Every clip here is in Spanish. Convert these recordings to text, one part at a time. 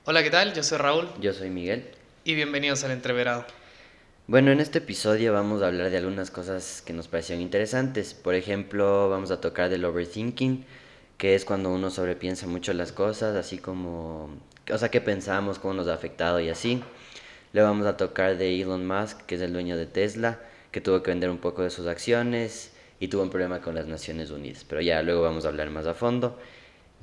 Hola, ¿qué tal? Yo soy Raúl Yo soy Miguel. y bienvenidos al Entreverado. Bueno, en este episodio vamos a hablar de algunas cosas que nos parecieron interesantes. Por ejemplo, vamos a tocar del overthinking, que es cuando uno sobrepiensa mucho las cosas, así como, o sea, qué pensamos, cómo nos ha afectado y así. Luego vamos a tocar de Elon Musk, que es el dueño de Tesla, que tuvo que vender un poco de sus acciones y tuvo un problema con las Naciones Unidas. Pero ya luego vamos a hablar más a fondo.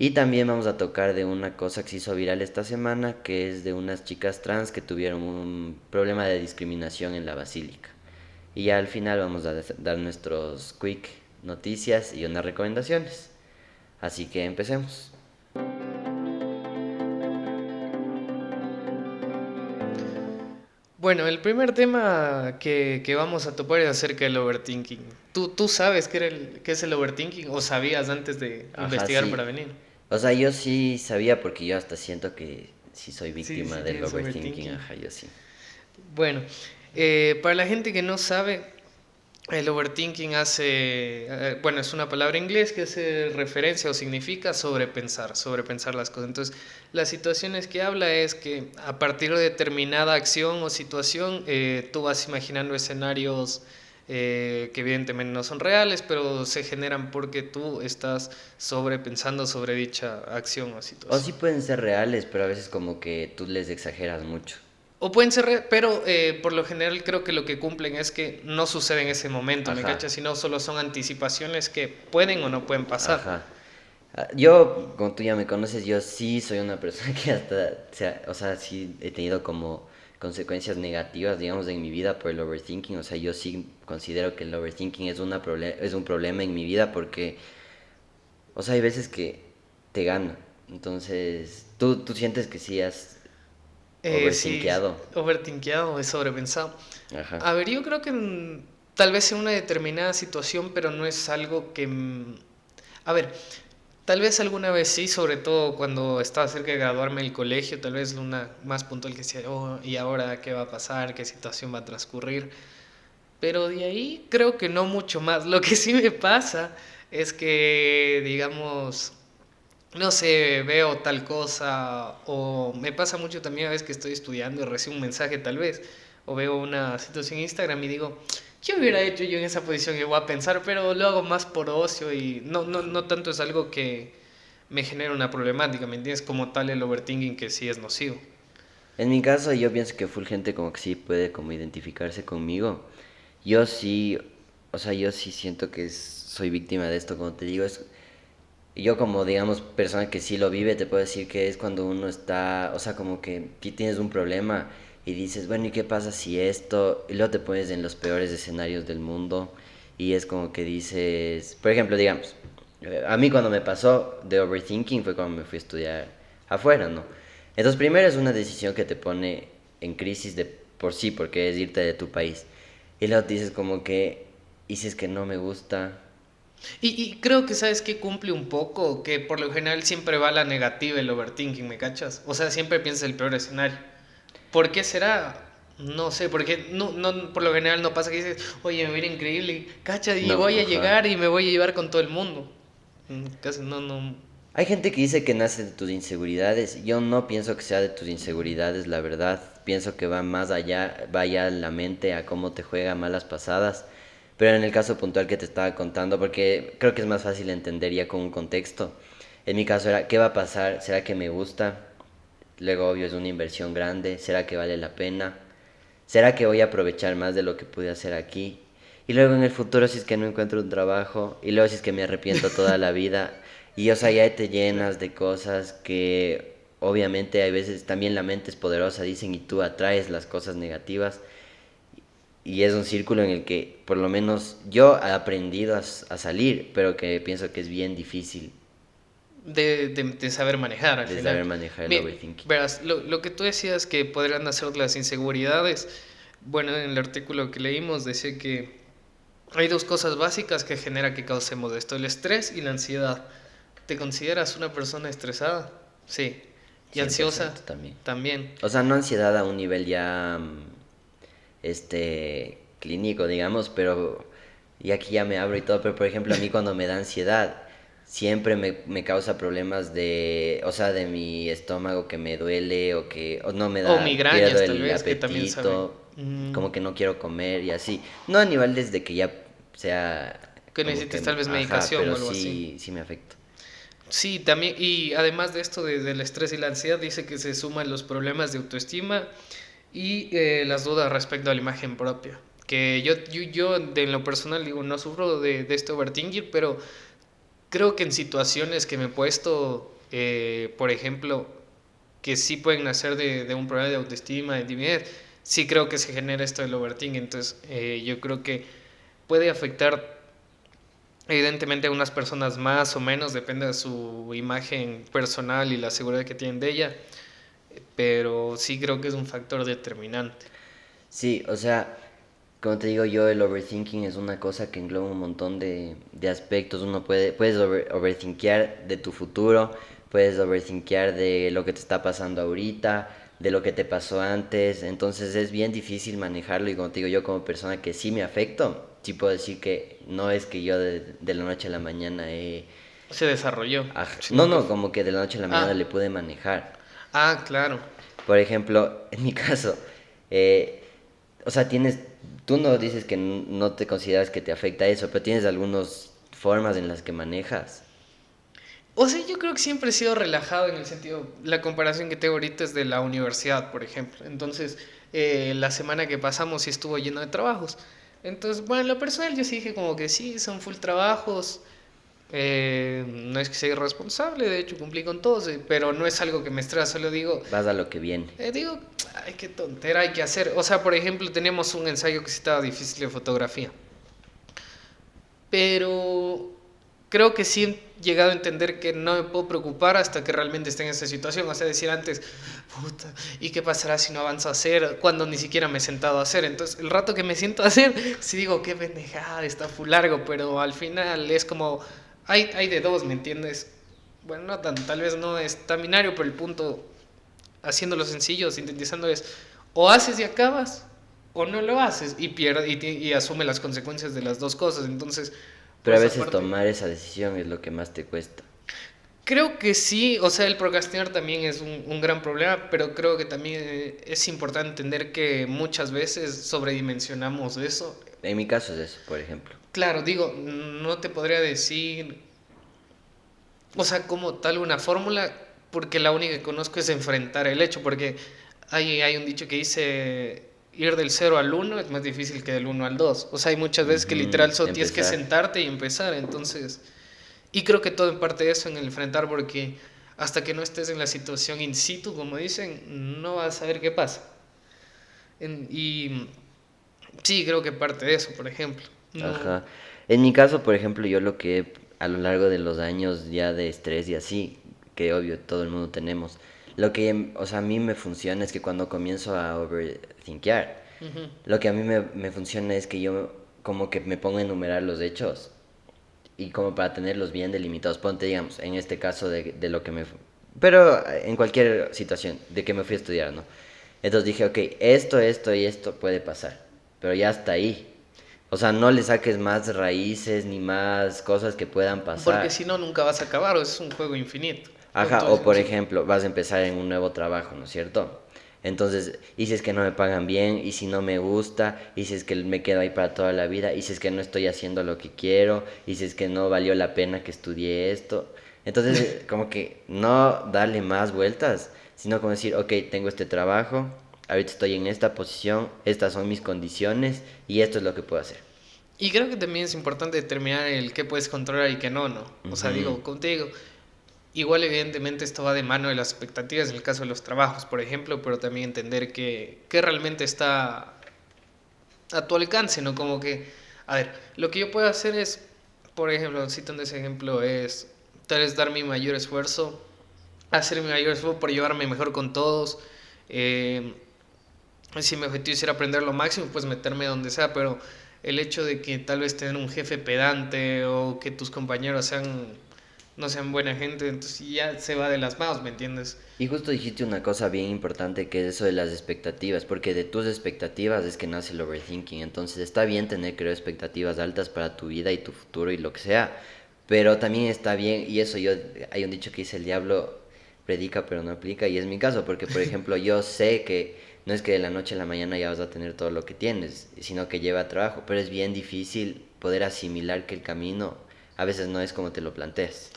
Y también vamos a tocar de una cosa que se hizo viral esta semana, que es de unas chicas trans que tuvieron un problema de discriminación en la basílica. Y ya al final vamos a dar nuestros quick noticias y unas recomendaciones. Así que empecemos. Bueno, el primer tema que vamos a topar es acerca del overthinking. ¿Tú sabes qué es el overthinking o sabías antes de Ajá, investigar para sí. venir? O sea, yo sí sabía porque yo hasta siento que sí soy Sí, víctima sí, del tienes overthinking. overthinking. Ajá, yo sí. Bueno, para la gente que no sabe, el overthinking bueno, es una palabra en inglés que hace referencia o significa sobrepensar las cosas. Entonces, las situaciones que habla es que a partir de determinada acción o situación, tú vas imaginando escenarios que evidentemente no son reales, pero se generan porque tú estás sobrepensando sobre dicha acción o O situación. sí pueden ser reales, pero a veces como que tú les exageras mucho. O pueden ser, pero por lo general creo que lo que cumplen es que no sucede en ese momento, ¿me Ajá, cachas? Sino solo son anticipaciones que pueden o no pueden pasar. ajá. Yo, como tú ya me conoces, yo sí soy una persona que hasta, o sea, sí he tenido como consecuencias negativas, digamos, en mi vida por el overthinking. O sea, yo sí considero que el overthinking es un problema en mi vida porque, o sea, hay veces que te gana. Entonces, tú sientes que sí has Sí, overthinkeado. overthinkeado, es sobrepensado. Ajá. A ver, yo creo que tal vez en una determinada situación, pero no es algo que... A ver, tal vez alguna vez sí, sobre todo cuando estaba cerca de graduarme del colegio, tal vez una más puntual que decía, oh, ¿y ahora qué va a pasar? ¿Qué situación va a transcurrir? Pero de ahí creo que no mucho más. Lo que sí me pasa es que, digamos, no sé, veo tal cosa o me pasa mucho también a veces que estoy estudiando y recibo un mensaje tal vez o veo una situación en Instagram y digo, ¿qué hubiera hecho yo en esa posición? Y voy a pensar, pero lo hago más por ocio y no tanto es algo que me genera una problemática, ¿me entiendes? Como tal el overthinking que sí es nocivo. En mi caso, yo pienso que full gente como que sí puede como identificarse conmigo. Yo sí, o sea, yo sí siento que soy víctima de esto, como te digo, yo como digamos persona que sí lo vive, te puedo decir que es cuando uno está, o sea, como que tienes un problema y dices, bueno, ¿y qué pasa si esto? Y luego te pones en los peores escenarios del mundo y es como que dices, por ejemplo, digamos, a mí cuando me pasó de overthinking fue cuando me fui a estudiar afuera, ¿no? Entonces primero es una decisión que te pone en crisis de por sí, porque es irte de tu país. Y luego te dices como que, y si es que no me gusta, Y creo que sabes que cumple un poco, que por lo general siempre va a la negativa el overthinking, ¿me cachas? O sea, siempre piensas el peor escenario. ¿Por qué será? No sé, porque por lo general no pasa que dices, oye, me viene increíble, cacha, y no, voy a ajá. llegar y me voy a llevar con todo el mundo. Casi no. Hay gente que dice que nace de tus inseguridades. Yo no pienso que sea de tus inseguridades, la verdad. Pienso que va más allá, vaya la mente a cómo te juega malas pasadas. Pero en el caso puntual que te estaba contando, porque creo que es más fácil entender ya con un contexto. En mi caso era, ¿qué va a pasar? ¿Será que me gusta? Luego, obvio, es una inversión grande. ¿Será que vale la pena? ¿Será que voy a aprovechar más de lo que pude hacer aquí? Y luego en el futuro si es que no encuentro un trabajo, y luego si es que me arrepiento toda la vida, y o sea, ya te Claro. llenas de cosas que obviamente hay veces también la mente es poderosa, dicen, y tú atraes las cosas negativas, y es un círculo en el que por lo menos yo he aprendido a salir, pero que pienso que es bien difícil De saber manejar al de final. saber manejar el overthinking. Verás, lo que tú decías que podrían hacer las inseguridades, bueno, en el artículo que leímos decía que hay dos cosas básicas que genera que causemos esto, el estrés y la ansiedad. ¿Te consideras una persona estresada? Sí. ¿Y Cien por ansiosa? ciento también. También. O sea, no ansiedad a un nivel ya clínico, digamos, pero y aquí ya me abro y todo, pero por ejemplo a mí cuando me da ansiedad, siempre me causa problemas de, o sea, de mi estómago que me duele o que o no me O da, pierdo migrañas, tal el vez, que también saben. apetito, Mm, como que no quiero comer y así. No a nivel desde que ya sea que como necesites que, tal vez ajá, medicación o pero algo así. sí me afecta. Sí, también, y además de esto del estrés y la ansiedad, dice que se suman los problemas de autoestima y las dudas respecto a la imagen propia. Que en lo personal digo, no sufro de este overthinking, pero creo que en situaciones que me he puesto, por ejemplo, que sí pueden nacer de un problema de autoestima, de timidez, sí creo que se genera esto del overthinking. Entonces, yo creo que puede afectar evidentemente a unas personas más o menos, depende de su imagen personal y la seguridad que tienen de ella, pero sí creo que es un factor determinante. Sí, o sea, como te digo yo, el overthinking es una cosa que engloba un montón de aspectos. Puedes overthinkear de tu futuro, puedes overthinkear de lo que te está pasando ahorita, de lo que te pasó antes. Entonces es bien difícil manejarlo y como te digo yo, como persona que sí me afecto, sí puedo decir que no es que yo de la noche a la mañana Se desarrolló, No, sino que... no, como que de la noche a la mañana le Ah, pude manejar. claro. Por ejemplo, en mi caso, eh, o sea, tú no dices que no te consideras que te afecta eso, pero tienes algunas formas en las que manejas. O sea, yo creo que siempre he sido relajado en el sentido, la comparación que tengo ahorita es de la universidad, por ejemplo. Entonces, la semana que pasamos sí estuvo lleno de trabajos. Entonces, bueno, en lo personal yo sí dije como que sí, son full trabajos. No es que sea irresponsable, de hecho cumplí con todos, pero no es algo que me estresa, solo digo, Vas a lo que viene. digo, ay, qué tontera hay que hacer. O sea, por ejemplo, teníamos un ensayo que sí estaba difícil de fotografía, pero creo que sí he llegado a entender que no me puedo preocupar hasta que realmente esté en esa situación. O sea, decir antes, puta, ¿y qué pasará si no avanzo a hacer cuando ni siquiera me he sentado a hacer? Entonces, el rato que me siento a hacer, sí digo, qué pendejada, está full largo, pero al final es como, hay de dos, ¿me entiendes? Bueno, no tan, tal vez no es tan binario, pero el punto, haciéndolo sencillo, sintetizando es, o haces y acabas, o no lo haces y pierde y asume las consecuencias de las dos cosas. Entonces, por Pero a esa veces parte, tomar esa decisión es lo que más te cuesta. creo que sí, o sea, el procrastinar también es un gran problema, pero creo que también es importante entender que muchas veces sobredimensionamos eso. En mi caso es eso, por ejemplo. Claro, digo, no te podría decir, o sea, como tal una fórmula, porque la única que conozco es enfrentar el hecho, porque hay un dicho que dice, ir del cero al uno es más difícil que del uno al 2. O sea, hay muchas veces que Ujú, literal solo tienes que empezar. sentarte y empezar, entonces... Y creo que todo en parte de eso en el enfrentar, porque hasta que no estés en la situación in situ, como dicen, no vas a saber qué pasa. Y sí, creo que parte de eso, por ejemplo. No, Ajá. En mi caso, por ejemplo, yo lo que a lo largo de los años ya de estrés y así, que obvio todo el mundo tenemos, lo que, o sea, a mí me funciona es que cuando comienzo a overthinkear, ujú. lo que a mí me funciona es que yo como que me pongo a enumerar los hechos y como para tenerlos bien delimitados. Ponte, digamos, en este caso de lo que Pero en cualquier situación, de que me fui a estudiar, ¿no? Entonces dije, ok, esto y esto puede pasar, pero ya está ahí. O sea, no le saques más raíces ni más cosas que puedan Porque pasar. si no, nunca vas a acabar, o es un juego infinito. O Ajá, todo es o por imposible. ejemplo, vas a empezar en un nuevo trabajo, ¿no es cierto? Entonces, y si es que no me pagan bien, y si no me gusta, y si es que me quedo ahí para toda la vida, y si es que no estoy haciendo lo que quiero, y si es que no valió la pena que estudié esto. Entonces, como que no darle más vueltas, sino como decir, ok, tengo este trabajo, ahorita estoy en esta posición, estas son mis condiciones, y esto es lo que puedo hacer. Y creo que también es importante determinar el qué puedes controlar y qué no, ¿no? O sea, Ujú. digo, contigo, igual evidentemente esto va de mano de las expectativas en el caso de los trabajos, por ejemplo, pero también entender que realmente está a tu alcance, ¿no? Como que, a ver, lo que yo puedo hacer es, por ejemplo, citando ese ejemplo, es tal vez dar mi mayor esfuerzo, hacer mi mayor esfuerzo por llevarme mejor con todos. eh, si mi objetivo es ir a aprender lo máximo, pues meterme donde sea, pero el hecho de que tal vez tener un jefe pedante o que tus compañeros no sean buena gente, entonces ya se va de las manos, ¿me entiendes? Y justo dijiste una cosa bien importante que es eso de las expectativas, porque de tus expectativas es que nace el overthinking. Entonces está bien tener, creo, expectativas altas para tu vida y tu futuro y lo que sea, Pero también está bien, y eso yo, hay un dicho que dice el diablo predica pero no aplica, y es mi caso, porque por ejemplo yo sé que no es que de la noche a la mañana ya vas a tener todo lo que tienes, sino que lleva trabajo, pero es bien difícil poder asimilar que el camino a veces no es como te lo planteas.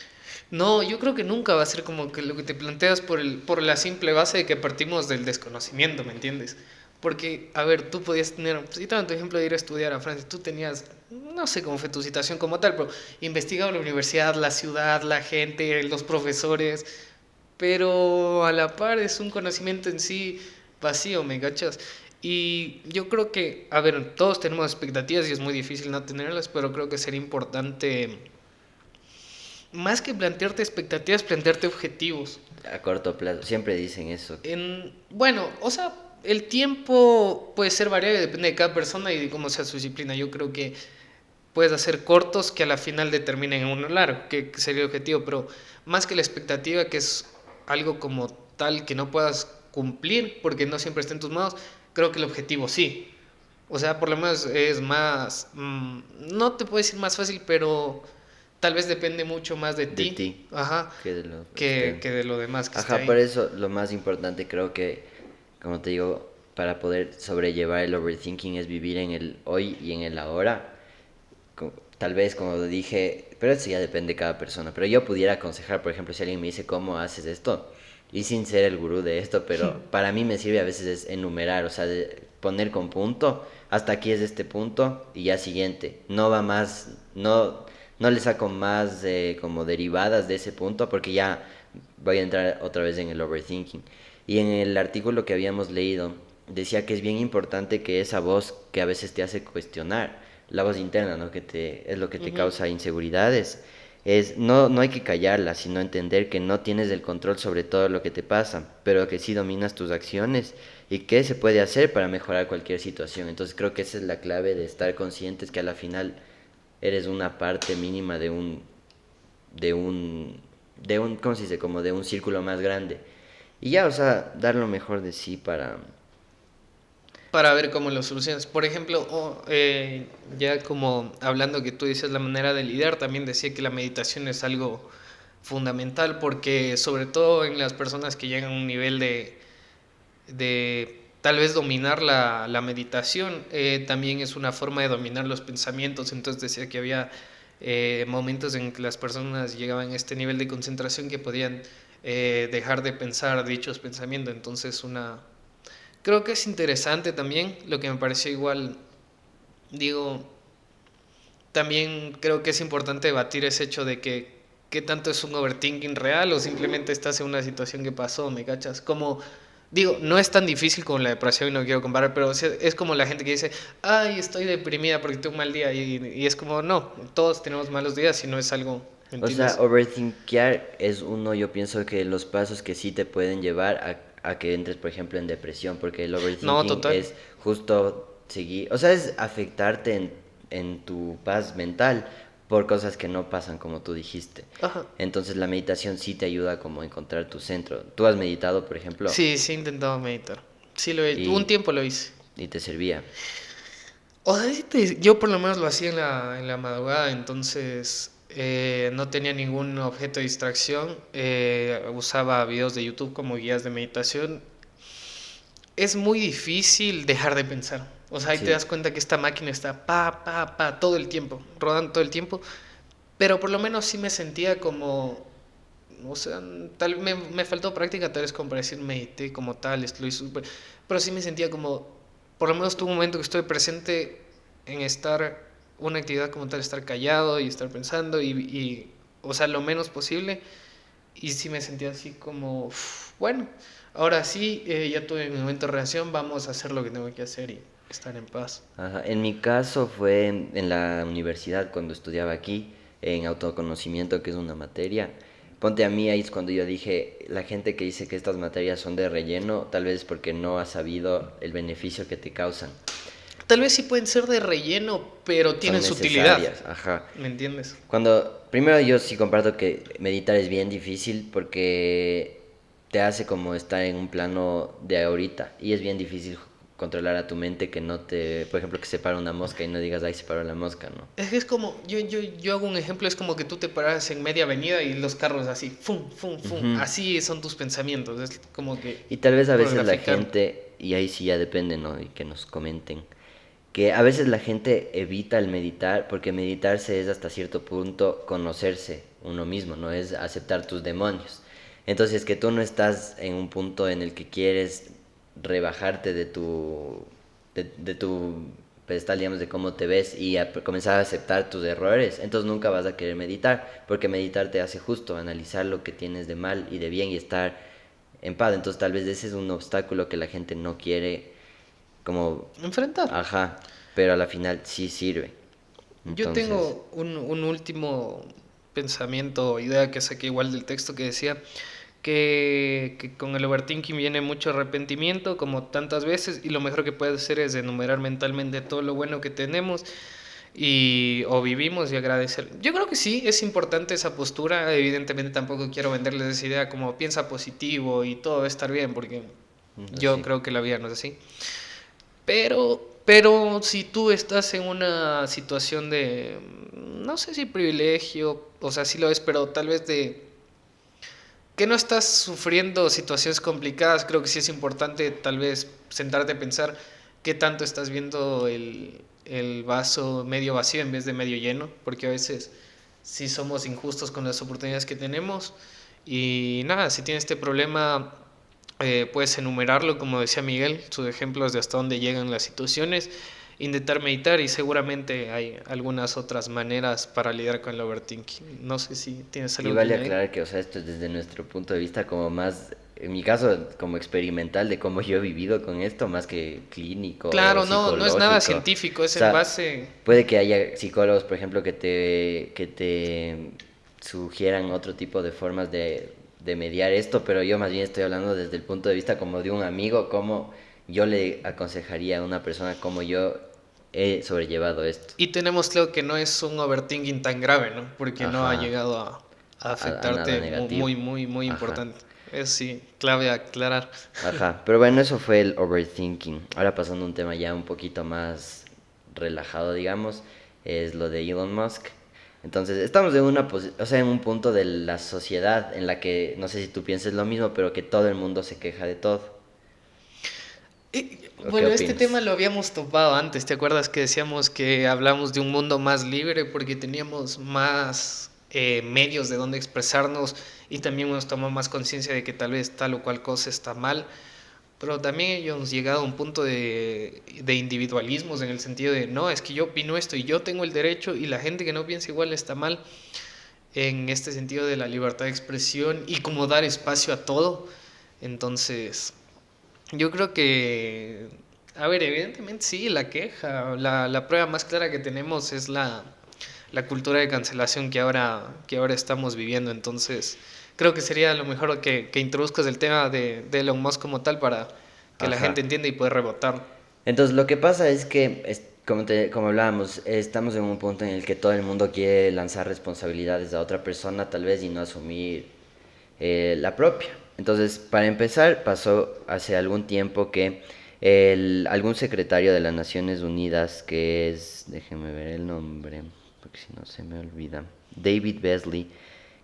No, yo creo que nunca va a ser como que lo que te planteas por la simple base de que partimos del desconocimiento, ¿me entiendes? Porque, a ver, tú podías tener, pues, y tu ejemplo de ir a estudiar a Francia, tú tenías, no sé cómo fue tu situación como tal, pero investigaba la universidad, la ciudad, la gente, los profesores, pero a la par es un conocimiento en sí vacío, ¿me cachas? Y yo creo que, a ver, todos tenemos expectativas y es muy difícil no tenerlas, pero creo que sería importante más que plantearte expectativas, plantearte objetivos. A corto plazo, siempre dicen eso. Bueno, o sea, el tiempo puede ser variable, depende de cada persona y de cómo sea su disciplina. Yo creo que puedes hacer cortos que a la final determinen uno largo, que sería el objetivo, pero más que la expectativa, que es algo como tal que no puedas cumplir porque no siempre está en tus manos, creo que el objetivo sí. O sea, por lo menos es más, no te puedo decir más fácil, pero tal vez depende mucho más de De ti, ti, ajá, que de lo que externo. de lo demás que esté Ajá, por ahí. eso lo más importante creo que, como te digo, para poder sobrellevar el overthinking es vivir en el hoy y en el ahora. Tal vez, como dije, pero eso ya depende de cada persona. Pero yo pudiera aconsejar, por ejemplo, si alguien me dice cómo haces esto, y sin ser el gurú de esto, pero para mí me sirve a veces es enumerar, o sea, poner con punto, hasta aquí es este punto y ya siguiente. No va más, no le saco más como derivadas de ese punto porque ya voy a entrar otra vez en el overthinking. Y en el artículo que habíamos leído, decía que es bien importante que esa voz que a veces te hace cuestionar, la voz interna, ¿no? Es lo que te Ujú. causa inseguridades. No hay que callarla, sino entender que no tienes el control sobre todo lo que te pasa, pero que sí dominas tus acciones y qué se puede hacer para mejorar cualquier situación. Entonces creo que esa es la clave de estar conscientes que a la final eres una parte mínima de un, ¿cómo se dice? Como de un círculo más grande. Y ya, o sea, dar lo mejor de sí Para ver cómo lo solucionas. Por ejemplo, ya como hablando que tú dices la manera de lidiar, también decía que la meditación es algo fundamental porque sobre todo en las personas que llegan a un nivel de tal vez dominar la meditación, también es una forma de dominar los pensamientos. Entonces decía que había momentos en que las personas llegaban a este nivel de concentración que podían dejar de pensar dichos pensamientos. Entonces creo que es interesante también, lo que me pareció igual, digo, también creo que es importante debatir ese hecho de que qué tanto es un overthinking real o simplemente estás en una situación que pasó, ¿me cachas? Como, digo, no es tan difícil como la depresión y no quiero comparar, pero es como la gente que dice, ay, estoy deprimida porque tuve un mal día y es como, no, todos tenemos malos días y no es algo, ¿me O sea, entiendes? overthinkear es uno, yo pienso que los pasos que sí te pueden llevar a que entres, por ejemplo, en depresión, porque el No, overthinking total. es justo seguir, o sea, es afectarte en tu paz mental por cosas que no pasan como tú dijiste. Ajá. Entonces la meditación sí te ayuda como a encontrar tu centro. Tú has meditado, por ejemplo, Sí, sí he intentado meditar. Sí, un y, tiempo lo hice. y te servía. O sea, yo por lo menos lo hacía en la madrugada, entonces no tenía ningún objeto de distracción, usaba videos de YouTube como guías de meditación. Es muy difícil dejar de pensar. O sea, ahí te das Sí, cuenta que esta máquina está pa, todo el tiempo, rodando todo el tiempo, pero por lo menos sí me sentía como, o sea, me faltó práctica, tal vez como para decir medité como tal, estoy súper, pero sí me sentía como, por lo menos tuve un momento que estoy presente en estar, una actividad como tal, estar callado y estar pensando o sea, lo menos posible, y sí me sentía así como, bueno, ahora sí, ya tuve mi momento de reacción, vamos a hacer lo que tengo que hacer y estar en paz. ajá. En mi caso fue en la universidad cuando estudiaba aquí, en autoconocimiento, que es una materia. Ponte a mí, ahí es cuando yo dije, la gente que dice que estas materias son de relleno, tal vez porque no ha sabido el beneficio que te causan. Tal vez sí pueden ser de relleno, pero Son tienen su utilidad, necesarias, ajá. ¿me entiendes? Primero yo sí comparto que meditar es bien difícil porque te hace como estar en un plano de ahorita y es bien difícil controlar a tu mente que no te, por ejemplo, que se para una mosca y no digas, ay, se paró la mosca, ¿no? Es que es como, yo hago un ejemplo, es como que tú te paras en media avenida y los carros así, fum, fum, fum, Ujú. así son tus pensamientos, es como que, Y tal vez a por veces la graficar. gente, y ahí sí ya depende, ¿no? Y que nos comenten, que a veces la gente evita el meditar porque meditarse es hasta cierto punto conocerse uno mismo, no es aceptar tus demonios. Entonces, que tú no estás en un punto en el que quieres rebajarte de tu pedestal, digamos, de cómo te ves y comenzar a aceptar tus errores, entonces nunca vas a querer meditar, porque meditar te hace justo analizar lo que tienes de mal y de bien y estar en paz. Entonces, tal vez ese es un obstáculo que la gente no quiere como, Enfrentar. ajá, pero a la final sí sirve. Yo Entonces, tengo un último pensamiento, idea que saqué igual del texto que decía que con el overthinking viene mucho arrepentimiento, como tantas veces, y lo mejor que puedes hacer es enumerar mentalmente todo lo bueno que tenemos y o vivimos y agradecer. Yo creo que sí, es importante esa postura. Evidentemente tampoco quiero venderles esa idea como piensa positivo y todo va a estar bien, porque yo así. creo que la vida no es así. Pero si tú estás en una situación de, no sé si privilegio, o sea, sí lo es, pero tal vez de que no estás sufriendo situaciones complicadas, creo que sí es importante tal vez sentarte a pensar qué tanto estás viendo el vaso medio vacío en vez de medio lleno, porque a veces sí somos injustos con las oportunidades que tenemos. Y nada, si tienes este problema, puedes enumerarlo, como decía Miguel, sus ejemplos de hasta dónde llegan las situaciones, intentar meditar y seguramente hay algunas otras maneras para lidiar con el overthinking. No sé si tienes Y algo que vale añadir. aclarar que, o sea, esto es desde nuestro punto de vista como más, en mi caso, como experimental de cómo yo he vivido con esto, más que clínico o Claro, no, no es nada psicológico. O científico, es en sea, base... puede que haya psicólogos, por ejemplo, que te sugieran otro tipo de formas de mediar esto, pero yo más bien estoy hablando desde el punto de vista como de un amigo, cómo yo le aconsejaría a una persona cómo yo he sobrellevado esto. Y tenemos claro que no es un overthinking tan grave, ¿no? Porque no ha Ajá, llegado a a nada afectarte negativo. muy, muy, muy Ajá. importante. Es sí, clave aclarar. Ajá, pero bueno, eso fue el overthinking. Ahora pasando a un tema ya un poquito más relajado, digamos, es lo de Elon Musk. Entonces, estamos en o sea, en un punto de la sociedad en la que, no sé si tú piensas lo mismo, pero que todo el mundo se queja de todo. ¿O qué Bueno, este tema opinas? lo habíamos topado antes. ¿Te acuerdas que decíamos que hablamos de un mundo más libre porque teníamos más medios de donde expresarnos y también nos tomó más conciencia de que tal vez tal o cual cosa está mal? Pero también hemos llegado a un punto de individualismos en el sentido de, no, es que yo opino esto y yo tengo el derecho y la gente que no piensa igual está mal, en este sentido de la libertad de expresión y como dar espacio a todo. Entonces, yo creo que, a ver, evidentemente sí, la queja, la prueba más clara que tenemos es la cultura de cancelación que ahora estamos viviendo. Entonces, creo que sería lo mejor que introduzcas el tema de Elon Musk como tal para que la gente Ajá. entienda y pueda rebotar. Entonces, lo que pasa es que, como hablábamos, estamos en un punto en el que todo el mundo quiere lanzar responsabilidades a otra persona, tal vez, y no asumir la propia. Entonces, para empezar, pasó hace algún tiempo que algún secretario de las Naciones Unidas, que es, déjeme ver el nombre, porque si no se me olvida, David Beasley,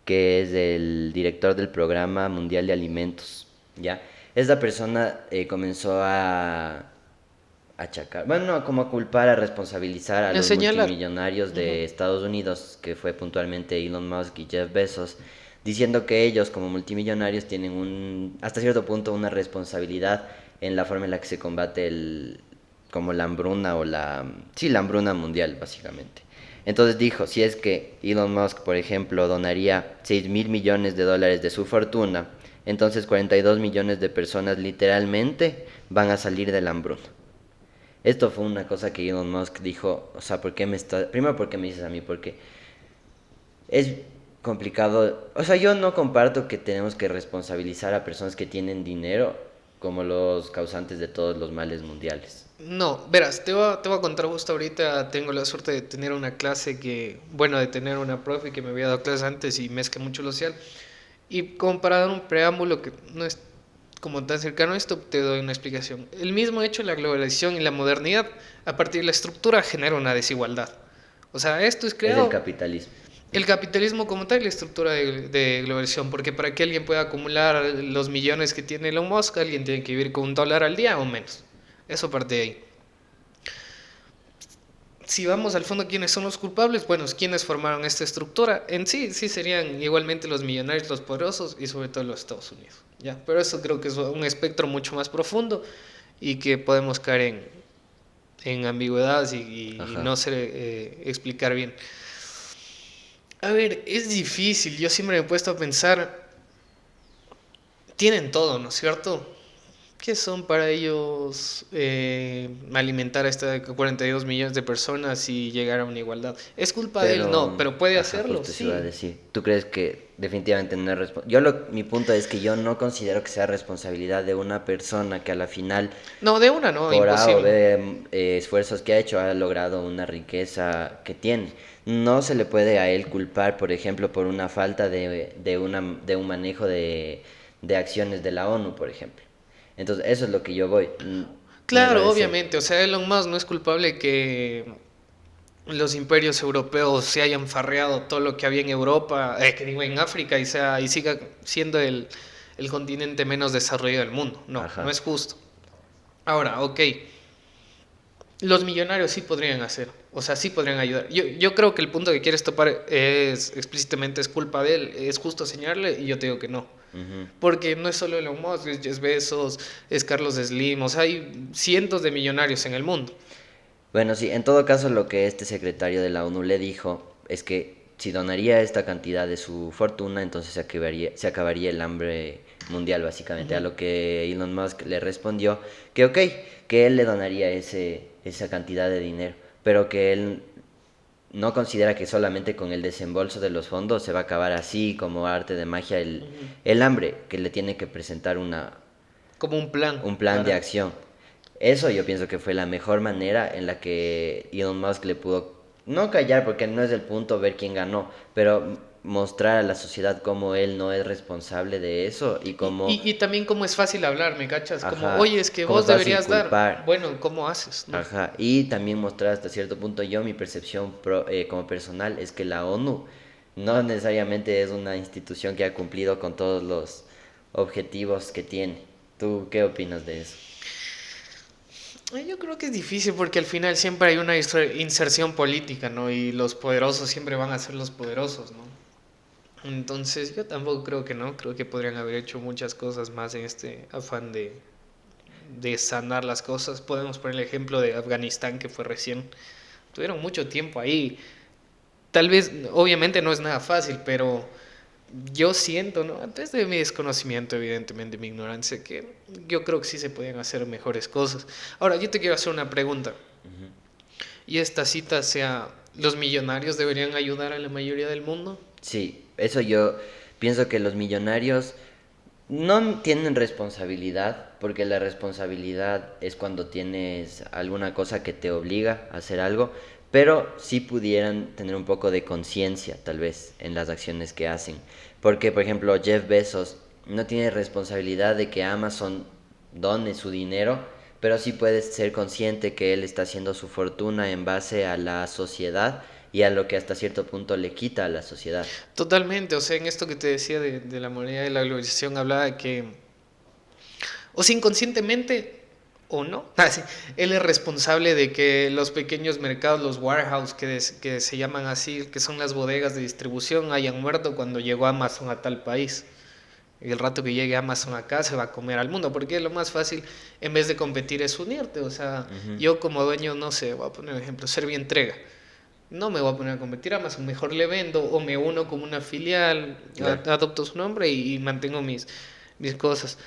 que es el director del Programa Mundial de Alimentos, ¿ya? Esta persona comenzó a achacar, bueno, no, como a culpar, a responsabilizar a A los señalar. multimillonarios Ujú. de Estados Unidos, que fue puntualmente Elon Musk y Jeff Bezos, diciendo que ellos como multimillonarios tienen hasta cierto punto una responsabilidad en la forma en la que se combate como la hambruna sí, la hambruna mundial, básicamente. Entonces dijo, si es que Elon Musk, por ejemplo, donaría 6.000 millones de dólares de su fortuna, entonces 42 millones de personas literalmente van a salir de la hambruna. Esto fue una cosa que Elon Musk dijo, o sea, ¿por qué me está... Primero, ¿por qué me dices a mí? Porque es complicado. O sea, yo no comparto que tenemos que responsabilizar a personas que tienen dinero como los causantes de todos los males mundiales. No, verás, te voy a contar justo ahorita, tengo la suerte de tener una clase que, bueno, de tener una profe que me había dado clases antes y mezcla mucho lo social. Y como para dar un preámbulo que no es como tan cercano a esto, te doy una explicación. El mismo hecho de la globalización y la modernidad, a partir de la estructura, genera una desigualdad. O sea, esto es Es el creado capitalismo. el capitalismo como tal y la estructura de globalización, porque para que alguien pueda acumular los millones que tiene Elon Musk, alguien tiene que vivir con $1 al día o menos. Eso parte de ahí. Si vamos al fondo, ¿quiénes son los culpables? Bueno, ¿quiénes formaron esta estructura? En sí, sí serían igualmente los millonarios, los poderosos y sobre todo los Estados Unidos. ¿Ya? Pero eso creo que es un espectro mucho más profundo y que podemos caer en ambigüedades y Ajá. no sé explicar bien. A ver, es difícil. Yo siempre me he puesto a pensar, tienen todo, ¿no es cierto? ¿Qué son para ellos alimentar a estas 42 millones de personas y llegar a una igualdad? ¿Es culpa de él? No, Pero, pero puede ajá, hacerlo, justo eso iba a sí. decir. ¿Tú crees que definitivamente no es mi punto es que yo no considero que sea responsabilidad de una persona que a la final, No, de una no, por A o imposible. B esfuerzos que ha hecho, ha logrado una riqueza que tiene? No se le puede a él culpar, por ejemplo, por una falta de un manejo de acciones de la ONU, por ejemplo. Entonces, eso es lo que yo voy. Me Claro, parece, obviamente, o sea, Elon Musk no es culpable que los imperios europeos se hayan farreado todo lo que había en Europa, que digo en África y siga siendo el continente menos desarrollado del mundo. No, no ajá, es justo. Ahora, ok, los millonarios sí podrían hacer, o sea, sí podrían ayudar. Yo creo que el punto que quieres topar es explícitamente es culpa de él, es justo señalarle y yo te digo que no. ujú. Porque no es solo Elon Musk, es Jeff Bezos, es Carlos Slim, o sea, hay cientos de millonarios en el mundo. Bueno, sí, en todo caso lo que este secretario de la ONU le dijo es que si donaría esta cantidad de su fortuna, entonces se acabaría el hambre mundial, básicamente. A Ujú. lo que Elon Musk le respondió que ok, que él le donaría esa cantidad de dinero, pero que él no considera que solamente con el desembolso de los fondos se va a acabar así como arte de magia Ujú. el hambre, que le tiene que presentar Como un plan un plan de para... acción. Eso yo pienso que fue la mejor manera en la que Elon Musk le pudo, no callar, porque no es el punto ver quién ganó, pero mostrar a la sociedad cómo él no es responsable de eso y cómo, Y también como es fácil hablar, ¿me cachas? Como, ajá, oye, es que cómo es vos fácil deberías dar. culpar, Bueno, ¿cómo haces? ¿No? ajá, y también mostrar hasta cierto punto yo mi percepción como personal es que la ONU no necesariamente es una institución que ha cumplido con todos los objetivos que tiene. ¿Tú qué opinas de eso? Yo creo que es difícil porque al final siempre hay una inserción política, ¿no? Y los poderosos siempre van a ser los poderosos, ¿no? Entonces yo tampoco creo que no, creo que podrían haber hecho muchas cosas más en este afán de sanar las cosas. Podemos poner el ejemplo de Afganistán que fue recién. Tuvieron mucho tiempo ahí. Tal vez, obviamente no es nada fácil, pero yo siento, ¿no? Desde mi desconocimiento, evidentemente, mi ignorancia, que yo creo que sí se podían hacer mejores cosas. Ahora, yo te quiero hacer una pregunta. Y esta cita sea, ¿los millonarios deberían ayudar a la mayoría del mundo? Sí, eso yo pienso que los millonarios no tienen responsabilidad, porque la responsabilidad es cuando tienes alguna cosa que te obliga a hacer algo, pero sí pudieran tener un poco de conciencia, tal vez, en las acciones que hacen. Porque, por ejemplo, Jeff Bezos no tiene responsabilidad de que Amazon done su dinero, pero sí puede ser consciente que él está haciendo su fortuna en base a la sociedad y a lo que hasta cierto punto le quita a la sociedad. Totalmente, o sea, en esto que te decía de la moneda de la globalización, hablaba de que, o sea, inconscientemente o no, él es responsable de que los pequeños mercados, los warehouse que se llaman así, que son las bodegas de distribución, hayan muerto cuando llegó Amazon a tal país. Y el rato que llegue Amazon acá se va a comer al mundo, porque lo más fácil en vez de competir es unirte. O sea, Ujú, yo como dueño, no sé, voy a poner un ejemplo, Servientrega. No me voy a poner a competir a Amazon, mejor le vendo o me uno como una filial, claro. adopto su nombre y mantengo mis cosas.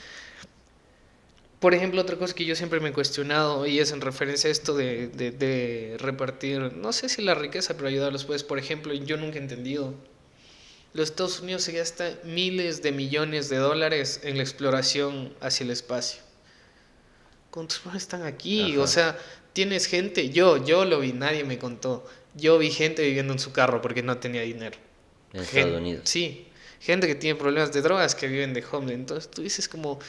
Por ejemplo, otra cosa que yo siempre me he cuestionado y es en referencia a esto de repartir, no sé si la riqueza, pero ayudarlos, pues, por ejemplo, yo nunca he entendido. Los Estados Unidos se gastan miles de millones de dólares en la exploración hacia el espacio. ¿Cuántos planes están aquí? O Ajá. sea, tienes gente, yo lo vi, nadie me contó. Yo vi gente viviendo en su carro porque no tenía dinero. En Estados Gente, Unidos. sí, gente que tiene problemas de drogas que viven de home. Entonces tú dices como,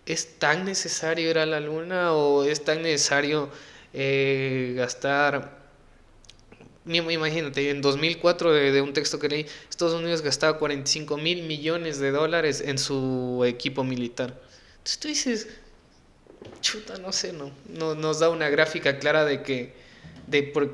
¿Es tan necesario ir a la luna o es tan necesario gastar? Imagínate, en 2004 de un texto que leí, Estados Unidos gastaba 45.000 millones de dólares en su equipo militar. Entonces tú dices, chuta, no sé, no nos da una gráfica clara de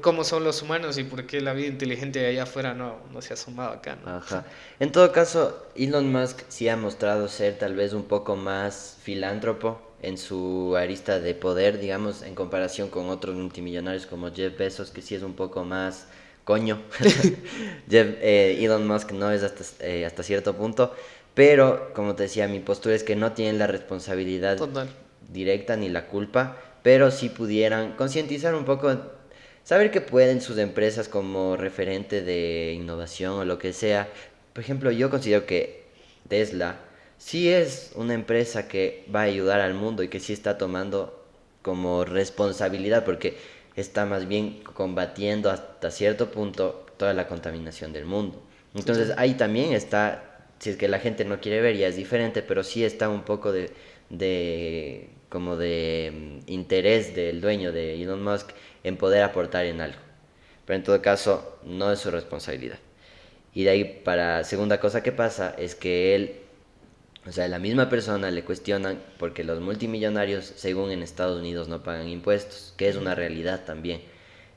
cómo son los humanos y por qué la vida inteligente de allá afuera no se ha sumado acá, ¿no? Ajá. En todo caso, Elon Musk sí ha mostrado ser tal vez un poco más filántropo en su arista de poder, digamos, en comparación con otros multimillonarios como Jeff Bezos, que sí es un poco más coño. Elon Musk no es hasta cierto punto, pero como te decía, mi postura es que no tienen la responsabilidad Total. directa ni la culpa, pero sí pudieran concientizar un poco, saber que pueden sus empresas como referente de innovación o lo que sea. Por ejemplo, yo considero que Tesla sí es una empresa que va a ayudar al mundo y que sí está tomando como responsabilidad porque está más bien combatiendo hasta cierto punto toda la contaminación del mundo. Entonces Total. ahí también está, si es que la gente no quiere ver ya es diferente, pero sí está un poco como de interés del dueño de Elon Musk en poder aportar en algo. Pero en todo caso, no es su responsabilidad. Y de ahí para segunda cosa que pasa es que él, o sea, la misma persona le cuestionan porque los multimillonarios, según en Estados Unidos, no pagan impuestos, que es una realidad también.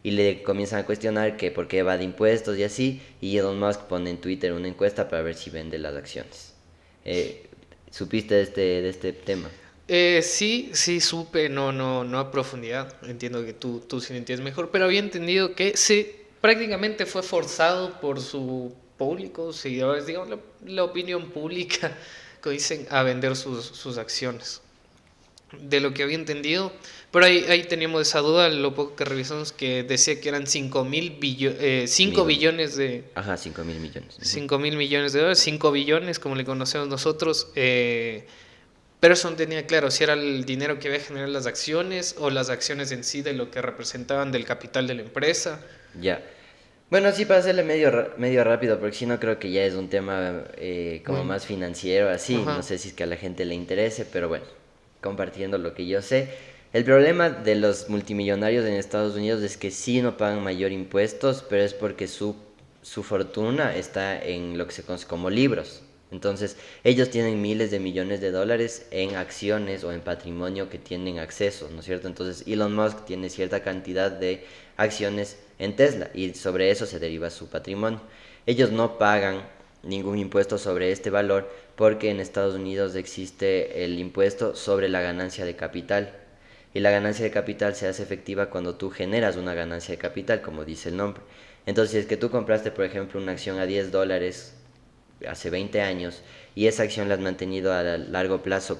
Y le comienzan a cuestionar que por qué va de impuestos y así, y Elon Musk pone en Twitter una encuesta para ver si vende las acciones. Eh, ¿Supiste de este tema? Sí, sí supe, no a profundidad. Entiendo que tú sí lo entiendes mejor, pero había entendido que sí, prácticamente fue forzado por su público, seguidores, digamos, la opinión pública, que dicen, a vender sus acciones. De lo que había entendido, pero ahí teníamos esa duda, lo poco que revisamos, que decía que eran 5 Mil, billones de, ajá, 5.000 millones. Ujú. 5.000 millones de dólares, 5 billones, como le conocemos nosotros. Pero eso no tenía claro si era el dinero que había generado las acciones o las acciones en sí de lo que representaban del capital de la empresa. Ya. Bueno, sí, para hacerle medio rápido, porque si no creo que ya es un tema como Muy, más financiero, así. No ajá. sé si es que a la gente le interese, pero bueno, compartiendo lo que yo sé. El problema de los multimillonarios en Estados Unidos es que sí no pagan mayor impuestos, pero es porque su fortuna está en lo que se conoce como libros. Entonces, ellos tienen miles de millones de dólares en acciones o en patrimonio que tienen acceso, ¿no es cierto? Entonces, Elon Musk tiene cierta cantidad de acciones en Tesla y sobre eso se deriva su patrimonio. Ellos no pagan ningún impuesto sobre este valor porque en Estados Unidos existe el impuesto sobre la ganancia de capital. Y la ganancia de capital se hace efectiva cuando tú generas una ganancia de capital, como dice el nombre. Entonces, si es que tú compraste, por ejemplo, una acción a $10 hace 20 años y esa acción la has mantenido a largo plazo,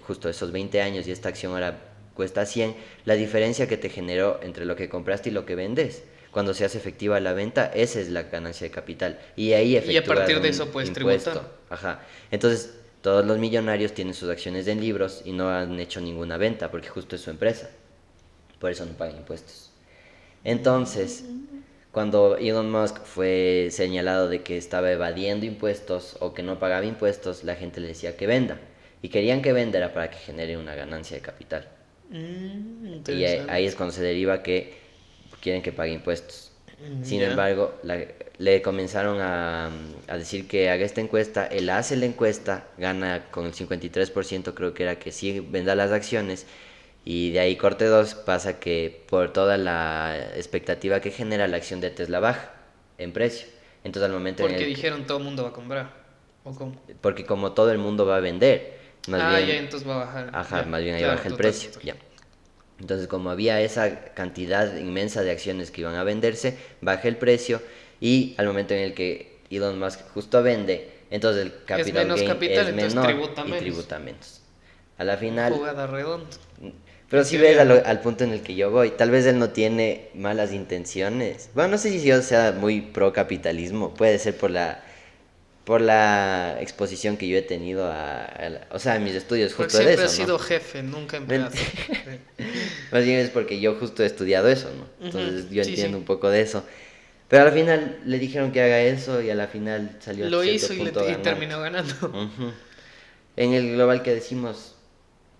justo esos 20 años y esta acción ahora cuesta 100, la diferencia que te generó entre lo que compraste y lo que vendes, cuando se hace efectiva la venta, esa es la ganancia de capital y ahí Y a efectúas partir de un eso puedes tributar. impuesto. Ajá. Entonces, todos los millonarios tienen sus acciones en libros y no han hecho ninguna venta porque justo es su empresa. Por eso no pagan impuestos. Entonces, cuando Elon Musk fue señalado de que estaba evadiendo impuestos o que no pagaba impuestos, la gente le decía que venda. Y querían que venda para que genere una ganancia de capital. Y ahí es Interesante. cuando se deriva que quieren que pague impuestos. Sin Ya. embargo, le comenzaron a decir que haga esta encuesta. Él hace la encuesta, gana con el 53%, creo que era que sí venda las acciones. Y de ahí corte 2 pasa que por toda la expectativa que genera la acción de Tesla baja en precio. Entonces al momento en Porque el que, dijeron todo el mundo va a comprar. ¿O cómo? porque como todo el mundo va a vender, más Ah, ya, bien, entonces va a bajar. ajá, Ya, más bien ahí claro, baja el total, precio, total. ya. Entonces como había esa cantidad inmensa de acciones que iban a venderse, baja el precio y al momento en el que Elon Musk justo vende, entonces el Es capital menos gain capital, es entonces menor tributa y menos. tributa menos. A la final, Jugada redonda. pero En si ves teoría, ¿no? al punto en el que yo voy, tal vez él no tiene malas intenciones. Bueno, no sé si yo sea muy pro capitalismo, puede ser por la exposición que yo he tenido o sea, en mis estudios Porque justo de siempre eso, has ¿no? sido jefe, nunca empleado. Ment- Sí. Más bien es porque yo justo he estudiado eso, ¿no? Ujú, Entonces yo sí, sí. entiendo un poco de eso. Pero al final le dijeron que haga eso y a la final salió hasta Lo cierto hizo punto y ganando. terminó ganando. Ujú. En el global que decimos,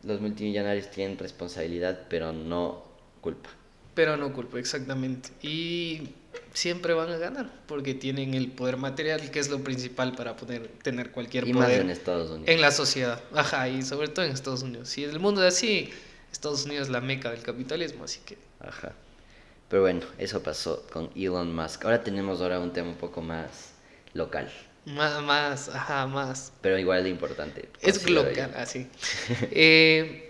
los multimillonarios tienen responsabilidad, pero no culpa. Pero no culpo, exactamente. Y siempre van a ganar porque tienen el poder material, que es lo principal para poder tener cualquier Y más en poder Estados en la Unidos. sociedad. Ajá, y sobre todo en Estados Unidos. Si el mundo es así, Estados Unidos es la meca del capitalismo, así que Ajá. Pero bueno, eso pasó con Elon Musk. Ahora un tema un poco más local, ajá, más. pero igual de importante, Es considero yo. local, así.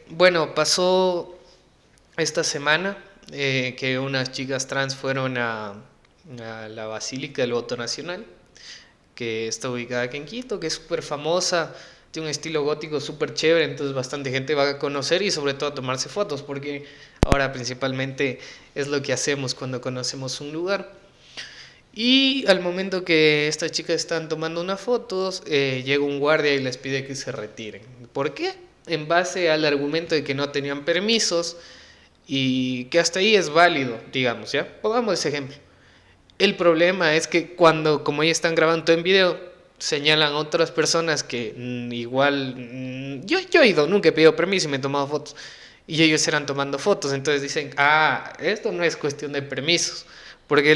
Bueno, pasó esta semana que unas chicas trans fueron a la Basílica del Voto Nacional, que está ubicada aquí en Quito, que es súper famosa, tiene un estilo gótico súper chévere, entonces bastante gente va a conocer y sobre todo a tomarse fotos, porque ahora principalmente es lo que hacemos cuando conocemos un lugar. Y al momento que estas chicas están tomando unas fotos, llega un guardia y les pide que se retiren. ¿Por qué? En base al argumento de que no tenían permisos y que hasta ahí es válido, digamos, ¿ya? Pongamos ese ejemplo. El problema es que cuando, como ellos están grabando todo en video, señalan a otras personas que igual... yo he ido, nunca he pedido permiso y me he tomado fotos. Y ellos eran tomando fotos, entonces dicen, ah, esto no es cuestión de permisos. Porque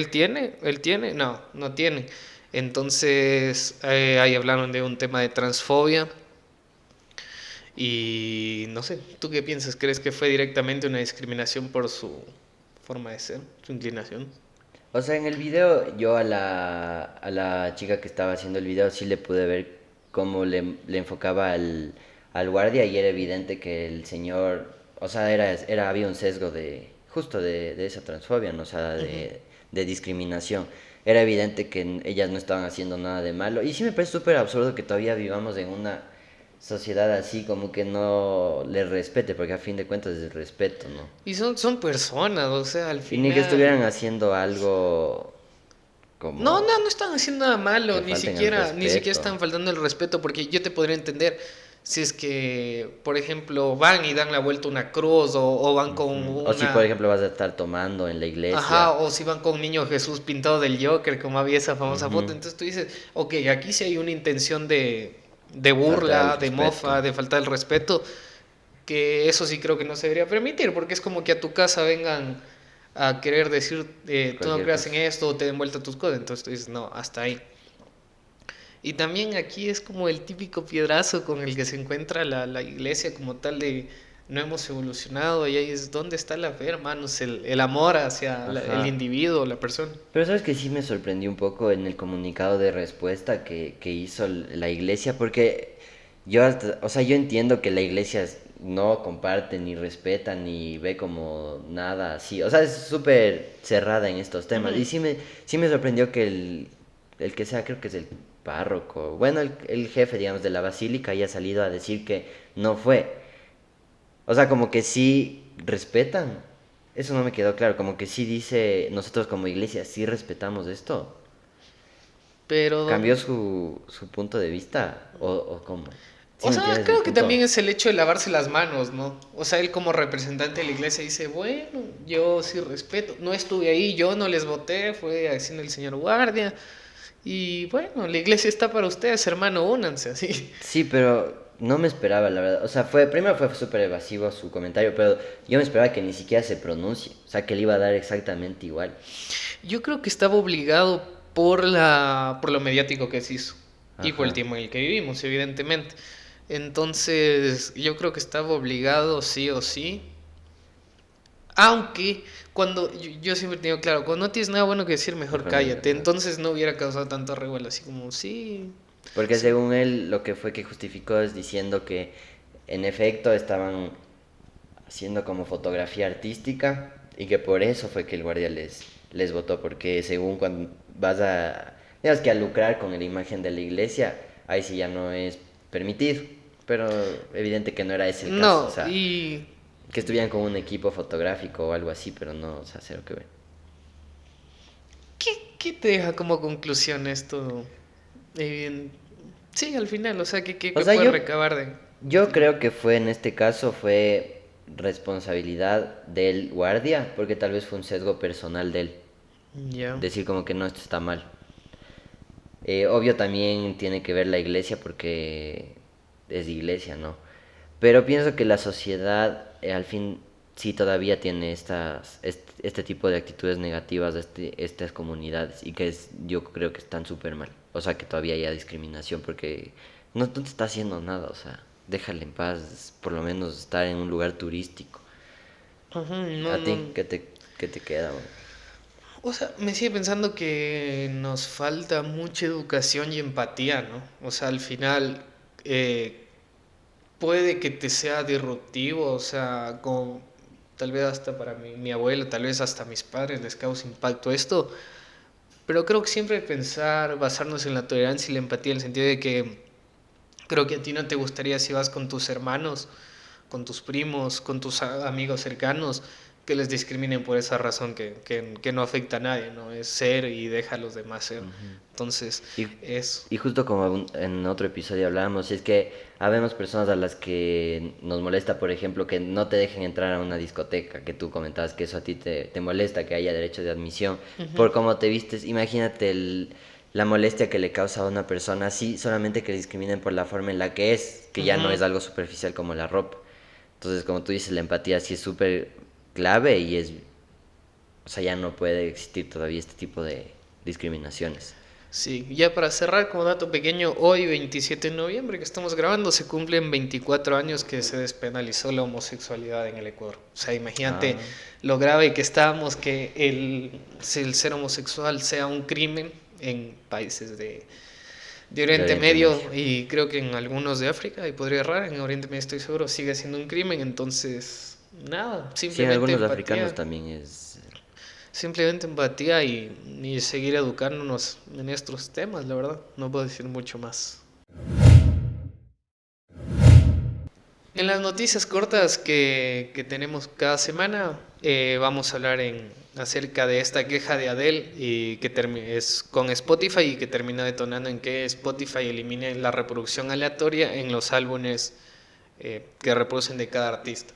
no, no tiene. Entonces ahí hablaron de un tema de transfobia. Y no sé, ¿tú qué piensas? ¿Crees que fue directamente una discriminación por su forma de ser, su inclinación? O sea, en el video yo a la chica que estaba haciendo el video sí le pude ver cómo le enfocaba al guardia y era evidente que el señor, o sea, había un sesgo de, justo de esa transfobia, ¿no? O sea, Ujú. de discriminación. Era evidente que ellas no estaban haciendo nada de malo. Y sí me parece súper absurdo que todavía vivamos en una sociedad así como que no le respete, porque a fin de cuentas es el respeto, ¿no? Y son personas, o sea, al Y ni que estuvieran final... haciendo algo No, como no, no están haciendo nada malo, que falten al ni siquiera respeto. están faltando el respeto, porque yo te podría entender si es que, por ejemplo, van y dan la vuelta a una cruz o van con Ujú. O si, por una... ejemplo, vas a estar tomando en la Ajá, iglesia, o si van con un niño Jesús pintado del Joker, como había esa famosa foto, ujú, entonces tú dices, ok, aquí sí hay una intención de faltar al burla, de respeto. mofa, de falta el respeto, que eso sí creo que no se debería permitir, porque es como que a tu casa vengan a querer decir, tú no Cualquier creas en cosa. esto o te den vuelta tus cosas, entonces tú dices, no, hasta ahí. Y también aquí es como el típico piedrazo con el que se encuentra la iglesia como tal de no hemos evolucionado y ahí es donde está la fe, hermanos, el amor hacia el Ajá. individuo, la persona. Pero sabes que sí me sorprendió un poco en el comunicado de respuesta que hizo la iglesia, porque o sea, yo entiendo que la iglesia no comparte, ni respeta, ni ve como nada así. O sea, es súper cerrada en estos temas. Y Ujú. sí me sorprendió que el que sea, creo que es el párroco, bueno, el jefe, digamos, de la basílica haya salido a decir que no fue. O sea, como que sí respetan. Eso no me quedó claro. Como que sí dice, nosotros como iglesia sí respetamos esto. Pero, ¿Cambió su punto de vista? O cómo? ¿Sí o me sea, entiendes el creo que también punto? es el hecho de lavarse las manos, ¿no? O sea, él como representante de la iglesia dice, bueno, yo sí respeto, no estuve ahí, yo no les voté, fue haciendo el señor guardia. Y bueno, la iglesia está para ustedes, hermano, únanse así. Sí, pero no me esperaba, la verdad. O sea, primero fue súper evasivo su comentario, pero yo me esperaba que ni siquiera se pronuncie. O sea, que le iba a dar exactamente igual. Yo creo que estaba obligado por lo mediático que se hizo y por el Ajá. tiempo en el que vivimos, evidentemente. Entonces, yo creo que estaba obligado sí o sí. Aunque cuando yo siempre he tenido claro, cuando no tienes nada bueno que decir, mejor Mejor no digas cállate. nada. Entonces no hubiera causado tanto revuelo, así como, sí, Porque sí. según él, lo que fue que justificó es diciendo que en efecto estaban haciendo como fotografía artística y que por eso fue que el guardia les votó, porque según cuando vas digamos que a lucrar con la imagen de la iglesia, ahí sí ya no es permitido, pero evidente que no era ese el caso, o No, sea, y que estuvieran con un equipo fotográfico o algo así, pero no, o sea, cero que ver. ¿qué te deja como conclusión esto? Eh, sí, al final, o sea, O qué sea, puedes recabar de yo este tema? creo que fue en este caso fue responsabilidad del guardia, porque tal vez fue un sesgo personal de él, Ya. decir como que no, esto está mal. Obvio también tiene que ver la iglesia porque es iglesia, ¿no? Pero pienso que la sociedad, al fin, sí todavía tiene este tipo de actitudes negativas de estas comunidades y que yo creo que están súper mal. O sea, que todavía haya discriminación porque no te está haciendo nada, o sea, déjale en paz, por lo menos estar en un lugar turístico. Ujú, no, ¿A ti no. qué te queda, güey? O sea, me sigue pensando que nos falta mucha educación y empatía, ¿no? O sea, al final eh, puede que te sea disruptivo, o sea, como tal vez hasta para mi abuela, tal vez hasta a mis padres les cause impacto esto, pero creo que siempre pensar, basarnos en la tolerancia y la empatía, en el sentido de que creo que a ti no te gustaría si vas con tus hermanos, con tus primos, con tus amigos cercanos, que les discriminen por esa razón que no afecta a nadie, ¿no? Es ser y deja a los demás ser. Ujú. Entonces, Y, es... y justo como en otro episodio hablábamos, es que habemos personas a las que nos molesta, por ejemplo, que no te dejen entrar a una discoteca, que tú comentabas que eso a ti te molesta, que haya derecho de admisión, Ujú, por cómo te vistes. Imagínate la molestia que le causa a una persona así, solamente que le discriminen por la forma en la que es, que ya no ujú. es algo superficial como la ropa. Entonces, como tú dices, la empatía sí es súper clave y o sea, ya no puede existir todavía este tipo de discriminaciones. Sí, ya para cerrar como dato pequeño, hoy 27 de noviembre que estamos grabando se cumplen 24 años que se despenalizó la homosexualidad en el Ecuador. O sea, imagínate Ah, lo grave que estábamos que el ser homosexual sea un crimen en países de de Oriente Oriente Medio Medio. y creo que en algunos de África, y podría errar, en Oriente Medio estoy seguro, sigue siendo un crimen. Entonces, nada, Sí, en simplemente algunos africanos empatía. también es. Simplemente empatía y seguir educándonos en estos temas, la verdad. No puedo decir mucho más. En las noticias cortas que tenemos cada semana, vamos a hablar acerca de esta queja de Adele y que es con Spotify y que termina detonando en que Spotify elimine la reproducción aleatoria en los álbumes que reproducen de cada artista.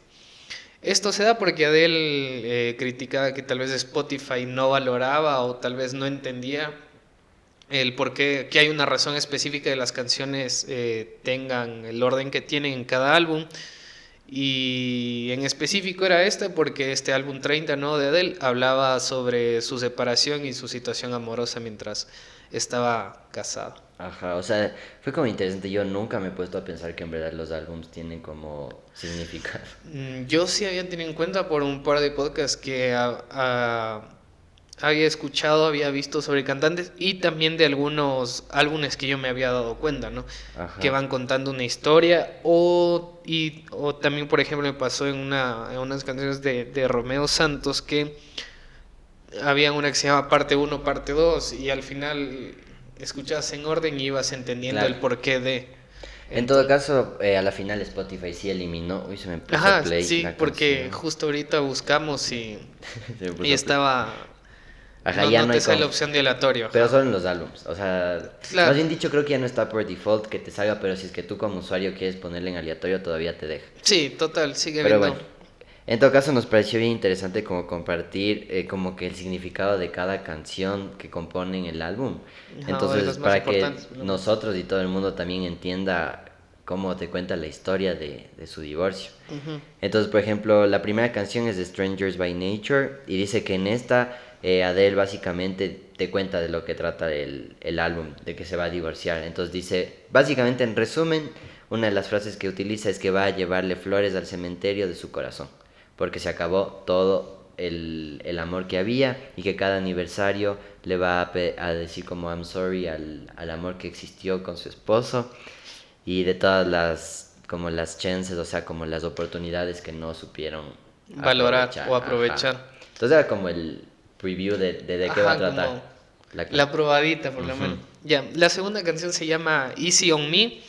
Esto se da porque Adele criticaba que tal vez Spotify no valoraba o tal vez no entendía el por qué, que hay una razón específica de las canciones tengan el orden que tienen en cada álbum. Y en específico era este porque este álbum 30, ¿no?, de Adele hablaba sobre su separación y su situación amorosa mientras estaba casada. Ajá, o sea, fue como interesante. Yo nunca me he puesto a pensar que en verdad los álbums tienen como significado. Yo sí había tenido en cuenta por un par de podcasts que había escuchado, había visto sobre cantantes y también de algunos álbumes que yo me había dado cuenta, ¿no? Que Ajá, van contando una historia o también, por ejemplo, me pasó en unas canciones de Romeo Santos que había una que se llama parte uno parte 2 y al final escuchabas en orden y ibas entendiendo el claro. porqué de... En todo Entonces, caso, a la final Spotify sí eliminó. Uy, se me puso ajá, play sí, la porque canción. justo ahorita buscamos Se me y puso play. estaba... Ajá, No, ya no no te hay sale la con. opción de aleatorio, Pero ajá. solo en los álbums. O sea, más Claro, bien dicho, creo que ya no está por default que te salga, pero si es que tú como usuario quieres ponerle en aleatorio, todavía te deja. sí, total, sigue Pero habiendo. bueno, en todo caso nos pareció bien interesante como compartir como que el significado de cada canción que componen el álbum. Ajá, o de Entonces, las más para importantes, que por lo menos. nosotros y todo el mundo también entienda cómo te cuenta la historia de su divorcio. Ujú. Entonces, por ejemplo, la primera canción es de Strangers by Nature y dice que en esta Adele básicamente te cuenta de lo que trata el álbum, de que se va a divorciar. Entonces dice, básicamente en resumen, una de las frases que utiliza es que va a llevarle flores al cementerio de su corazón, porque se acabó todo el amor que había y que cada aniversario le va a decir como I'm sorry al amor que existió con su esposo y de todas como las chances, o sea, como las oportunidades que no supieron Valorar o aprovechar. Ajá. aprovechar. Entonces era como el preview de qué va a Ajá, como tratar la la canción. probadita, por lo Ujú. menos. Ya, la segunda canción se llama Easy on Me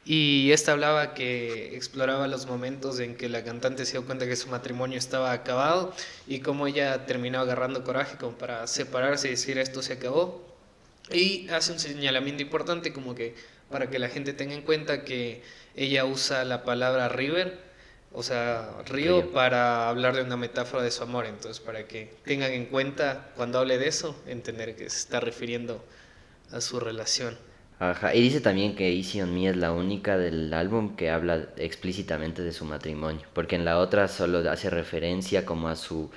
y esta hablaba que exploraba los momentos en que la cantante se dio cuenta que su matrimonio estaba acabado y cómo ella terminó agarrando coraje como para separarse y decir esto se acabó. Y hace un señalamiento importante como que para que la gente tenga en cuenta que ella usa la palabra river, o sea, Río. río, para hablar de una metáfora de su amor. Entonces, para que tengan en cuenta cuando hable de eso, entender que se está refiriendo a su relación. Ajá, y dice también que Easy on Me es la única del álbum que habla explícitamente de su matrimonio, porque en la otra solo hace referencia como a su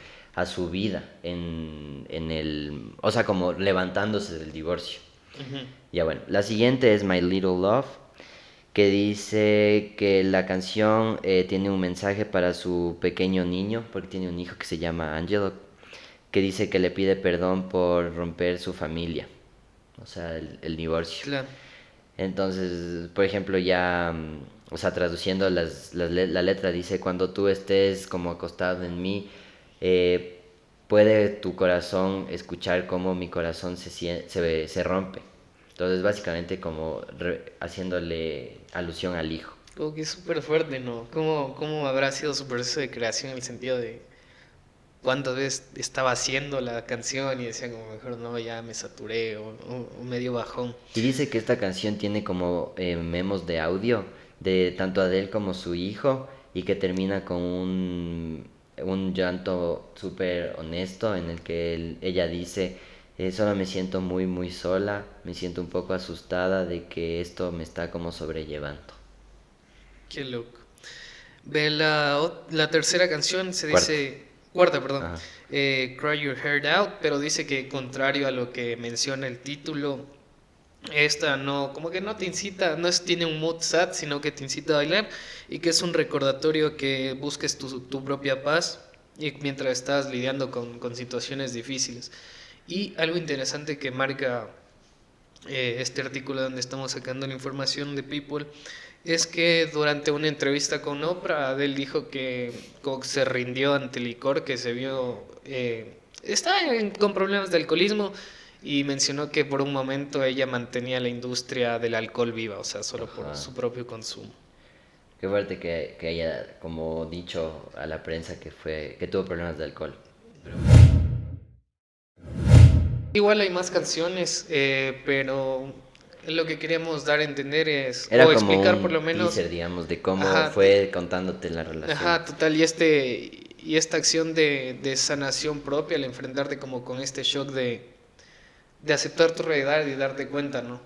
vida en el, o sea, como levantándose del divorcio. Ujú. Ya bueno, la siguiente es My Little Love, que dice que la canción tiene un mensaje para su pequeño niño, porque tiene un hijo que se llama Angelo, que dice que le pide perdón por romper su familia, o sea, el divorcio. Claro. Entonces, por ejemplo, ya, o sea, traduciendo la letra dice, cuando tú estés como acostado en mí, eh, puede tu corazón escuchar cómo mi corazón se rompe. Entonces, básicamente como haciéndole alusión al hijo. Como que es súper fuerte, ¿no? ¿Cómo habrá sido su proceso de creación en el sentido de cuántas veces estaba haciendo la canción y decía como mejor no, ya me saturé o medio bajón? Y dice que esta canción tiene como memos de audio de tanto Adele como su hijo y que termina con un llanto súper honesto en el que ella dice, solo me siento muy muy sola, me siento un poco asustada de que esto me está como sobrellevando. Qué loco. Ve la tercera canción, se Cuarta. dice, cuarta, perdón, Ajá. Cry Your Heart Out, pero dice que contrario a lo que menciona el título, esta no, como que no te incita, tiene un mood sad, sino que te incita a bailar y que es un recordatorio que busques tu propia paz y mientras estás lidiando con situaciones difíciles. Y algo interesante que marca este artículo donde estamos sacando la información de People es que durante una entrevista con Oprah, Adele dijo que como que se rindió ante el licor, que se vio, con problemas de alcoholismo y mencionó que por un momento ella mantenía la industria del alcohol viva, o sea, solo por Ajá. su propio consumo. Qué fuerte que haya como dicho a la prensa que tuvo problemas de alcohol. Igual hay más canciones, pero lo que queríamos dar a entender es, Era o como explicar por un lo menos, teaser, digamos, de cómo ajá, fue contándote la relación. ajá, total, y esta acción de sanación propia al enfrentarte como con este shock de aceptar tu realidad y darte cuenta, ¿no?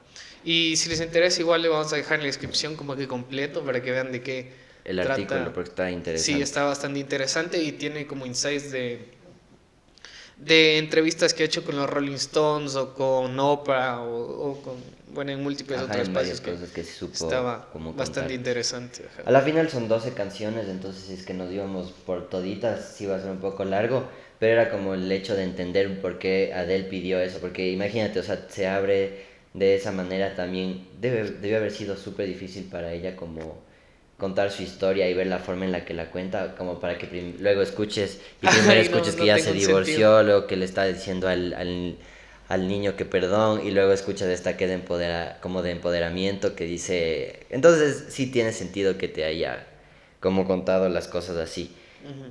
Y si les interesa, igual le vamos a dejar en la descripción como que completo para que vean de qué El artículo, trata. porque está Sí, interesante. está bastante interesante y tiene como insights de entrevistas que ha hecho con los Rolling Stones o con Oprah o con, bueno, en múltiples Ajá, otros en varias espacios que cosas que se supo estaba cómo bastante contar. interesante. Ajá. A la final son 12 canciones, entonces si es que nos íbamos por toditas, sí va a ser un poco largo, pero era como el hecho de entender por qué Adele pidió eso, porque imagínate, o sea, se abre de esa manera también, debió haber sido súper difícil para ella como contar su historia y ver la forma en la que la cuenta, como para que luego escuches, y primero Ay, no, escuches que no ya tengo se un sentido. divorció, luego que le está diciendo al niño que perdón, y luego escuchas esta que como de empoderamiento que dice, entonces sí tiene sentido que te haya como contado las cosas así. Ujú.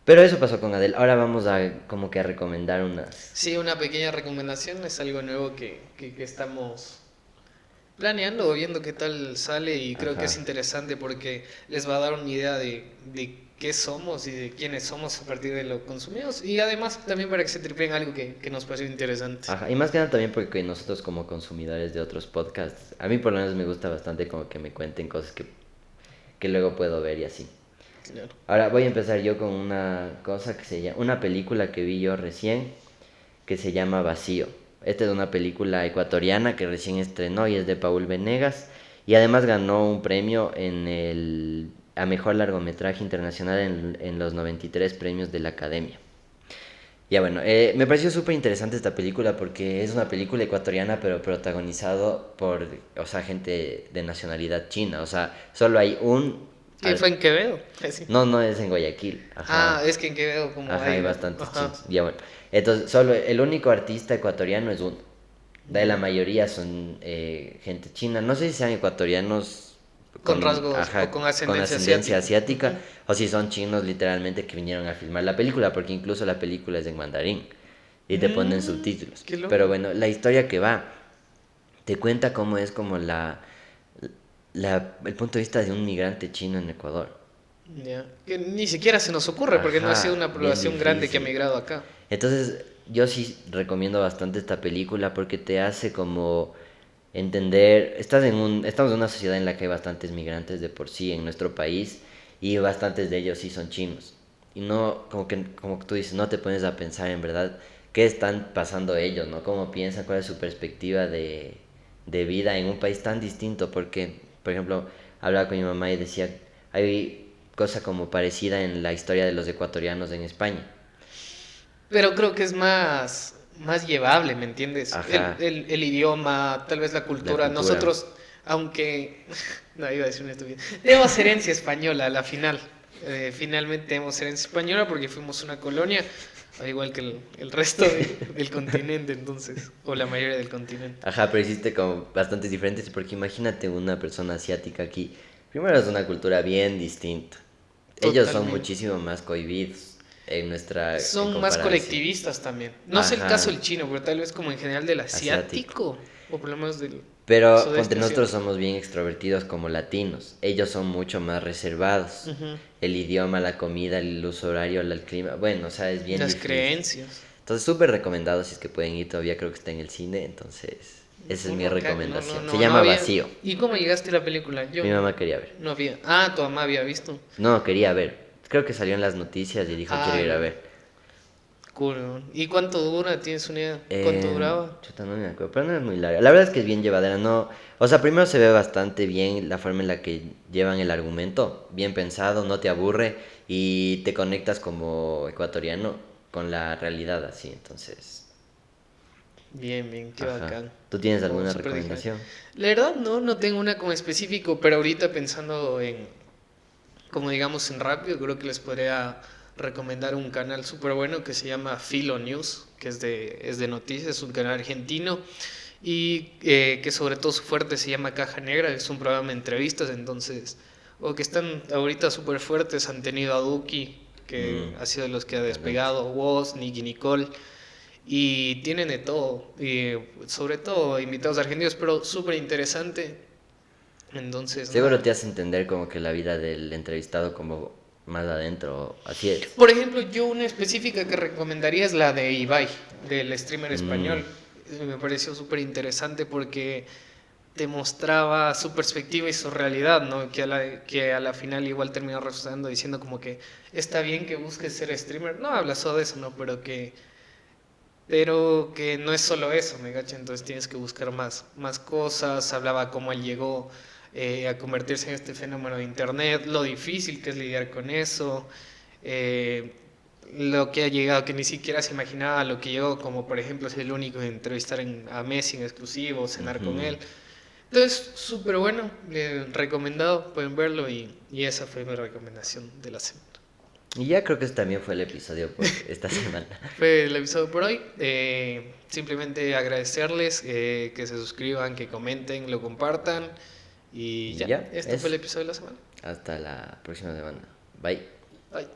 Pero eso pasó con Adele, ahora vamos a como que a recomendar unas. Sí, una pequeña recomendación es algo nuevo que estamos planeando o viendo qué tal sale y creo que es Ajá. interesante porque les va a dar una idea de qué somos y de quiénes somos a partir de lo consumidos y además también para que se tripeen algo que nos pareció interesante. Ajá, y más que nada también porque nosotros como consumidores de otros podcasts, a mí por lo menos me gusta bastante como que me cuenten cosas que luego puedo ver y así. Claro. Ahora voy a empezar yo con una cosa que se llama, una película que vi yo recién, que se llama Vacío. Esta es una película ecuatoriana que recién estrenó y es de Paul Venegas y además ganó un premio a mejor largometraje internacional en los 93 premios de la Academia. Ya bueno, me pareció súper interesante esta película porque es una película ecuatoriana pero protagonizado por, o sea, gente de nacionalidad china. O sea, solo hay un... ¿Qué fue en Quevedo? Sí. No, no es en Guayaquil. Ah, Ajá. es que en Quevedo como Ajá, hay hay... bastantes Ajá. chinos. Ya bueno. Entonces, solo el único artista ecuatoriano es uno. De la mayoría son gente china. No sé si sean ecuatorianos Con rasgos o ajá, con con ascendencia ascendencia asiática. asiática Ujú. o si son chinos literalmente que vinieron a filmar la película, porque incluso la película es en mandarín y te ponen subtítulos. Qué Pero loco. bueno, la historia que va te cuenta cómo es como el punto de vista de un migrante chino en Ecuador. Ya. Que ni siquiera se nos ocurre porque no ha sido Ajá, una bien población grande que ha difícil. migrado acá. Entonces, yo sí recomiendo bastante esta película porque te hace como entender, estamos en una sociedad en la que hay bastantes migrantes de por sí en nuestro país y bastantes de ellos sí son chinos. Y no, como que tú dices, no te pones a pensar en verdad qué están pasando ellos, ¿no? Cómo piensan, cuál es su perspectiva de vida en un país tan distinto, porque, por ejemplo, hablaba con mi mamá y decía, hay cosa como parecida en la historia de los ecuatorianos en España. Pero creo que es más llevable, ¿me entiendes? Ajá, El idioma, tal vez la la cultura. cultura. Nosotros, aunque... No, iba a decir una estupidez. Tenemos herencia española a la final. Finalmente tenemos herencia española porque fuimos una colonia, al igual que el resto del continente, entonces, o la mayoría del continente. Ajá, pero hiciste como bastantes diferentes porque imagínate una persona asiática aquí. Primero es una cultura bien distinta. Ellos son Totalmente. muchísimo más cohibidos en Son más comparación. colectivistas también. No sé el caso Ajá, del chino, pero tal vez como en general del asiático. asiático, o por lo menos del Pero ponte, sudeste nosotros asiático. somos bien extrovertidos como latinos. Ellos son mucho más reservados. Ujú. El idioma, la comida, el uso horario, el clima. Bueno, o sea, es bien Las difícil. creencias. Entonces, súper recomendado si es que pueden ir. Todavía creo que está en el cine. Entonces, esa es mi Bacán. No, no, recomendación. Se no llama había. Vacío. ¿Y cómo llegaste a la película? Yo Mi mamá quería ver. no había. Ah, tu mamá había visto. No, quería ver. Creo que salió en las noticias y dijo quiero Ah, ir a ya. ver. Cool, ¿no? ¿Y cuánto dura? ¿Tienes una idea? ¿Cuánto duraba? Chuta, no me acuerdo, pero no es muy larga. La verdad es que es bien llevadera, no. O sea, primero se ve bastante bien la forma en la que llevan el argumento, bien pensado, no te aburre y te conectas como ecuatoriano con la realidad así, entonces. Bien, bien, qué Ajá. bacán. ¿Tú tienes No, alguna súper diferente. recomendación? La verdad, no tengo una como específico, pero ahorita pensando en, como digamos, en rápido, creo que les podría recomendar un canal súper bueno que se llama Filo News, que es de noticias, es un canal argentino y que sobre todo su fuerte se llama Caja Negra, es un programa de entrevistas, entonces, o que están ahorita súper fuertes, han tenido a Duki, que Mm, ha sido de los que ha excelente. despegado, Woz, Nicky Nicole, y tienen de todo, y sobre todo invitados argentinos, pero súper interesante, entonces, Seguro nada. te hace entender como que la vida del entrevistado como más adentro, así es. Por ejemplo, yo una específica que recomendaría es la de Ibai, del streamer Mm, español. Me pareció súper interesante porque te mostraba su perspectiva y su realidad, ¿no? Que a la final igual terminó resultando diciendo como que está bien que busques ser streamer. No habla solo de eso, ¿no? Pero que no es solo eso, ¿me caché? Entonces tienes que buscar más cosas. Hablaba cómo él llegó a convertirse en este fenómeno de Internet, lo difícil que es lidiar con eso, eh, lo que ha llegado, que ni siquiera se imaginaba lo que llegó, como por ejemplo ser el único en entrevistar a Messi en exclusivo, cenar con ujú. él. Entonces, súper bueno, recomendado, pueden verlo y esa fue mi recomendación de la semana. Y ya creo que ese también fue el episodio por esta semana. Fue el episodio por hoy. Simplemente agradecerles que se suscriban, que comenten, lo compartan. Y Y ya, ya, esto fue el eso. episodio de la semana. Hasta la próxima semana. Bye. Bye.